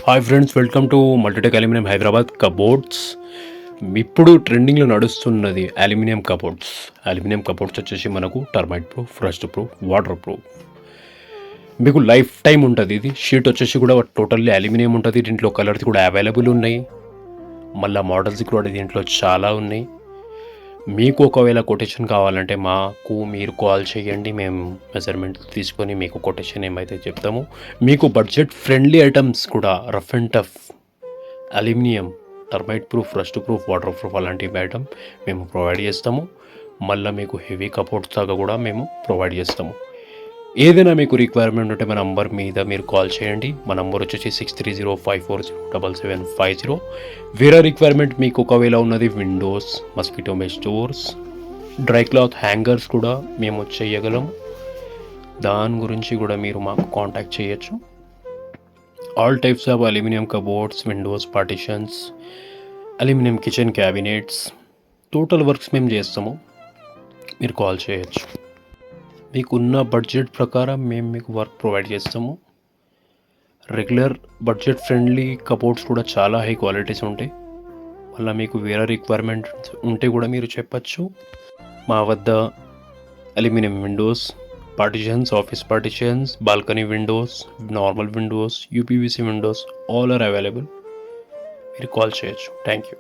Hi friends, welcome to Multitech aluminium Hyderabad cupboards. ఇప్పుడు ట్రెండింగ్లో నడుస్తున్నది అల్యూమినియం కబోర్డ్స్. అల్యూమినియం కబోర్డ్స్ వచ్చేసి మనకు termite proof, rust proof, water proof, మీకు లైఫ్ టైం ఉంటుంది. ఇది షీట్ వచ్చేసి కూడా టోటల్లీ అల్యూమినియం ఉంటుంది. దీంట్లో కలర్స్ కూడా అవైలబుల్ ఉన్నాయి. మళ్ళీ మోడల్స్ కూడా దీంట్లో చాలా ఉన్నాయి. మీకు ఒకవేళ కొటేషన్ కావాలంటే మాకు మీరు కాల్ చేయండి. మేము మెజర్మెంట్ తీసుకొని మీకు కొటేషన్ ఏమైతే చెప్తామో, మీకు బడ్జెట్ ఫ్రెండ్లీ ఐటమ్స్ కూడా rough and tough aluminium, termite proof, rust proof, water proof అలాంటి ఐటమ్ మేము ప్రొవైడ్ చేస్తాము. మళ్ళీ మీకు హెవీ కబోర్డ్స్ దాకా కూడా మేము ప్రొవైడ్ చేస్తాము. ఏదైనా మీకు రిక్వైర్మెంట్ ఉంటే మా నంబర్ మీద మీరు కాల్ చేయండి. మా నంబర్ వచ్చేసి 6305407750. వేరే రిక్వైర్మెంట్ మీకు ఒకవేళ ఉన్నది Windows, mosquito mesh doors, dry cloth hangers కూడా మేము చేయగలం. దాని గురించి కూడా మీరు మాకు కాంటాక్ట్ చేయొచ్చు. All types of aluminium cupboards, Windows, partitions, aluminium kitchen cabinets, total works మేము చేస్తాము. మీరు కాల్ చేయొచ్చు. మీకున్న బడ్జెట్ ప్రకారం మేము మీకు వర్క్ ప్రొవైడ్ చేస్తాము. రెగ్యులర్ బడ్జెట్ ఫ్రెండ్లీ కబోర్డ్స్ కూడా చాలా హై క్వాలిటీస్ ఉంటాయి. మళ్ళీ మీకు వేరే రిక్వైర్మెంట్ ఉంటే కూడా మీరు చెప్పచ్చు. మా వద్ద aluminium windows, partitions, office partitions, balcony windows, normal windows, UPVC windows all are available. మీరు కాల్ చేయొచ్చు. Thank you.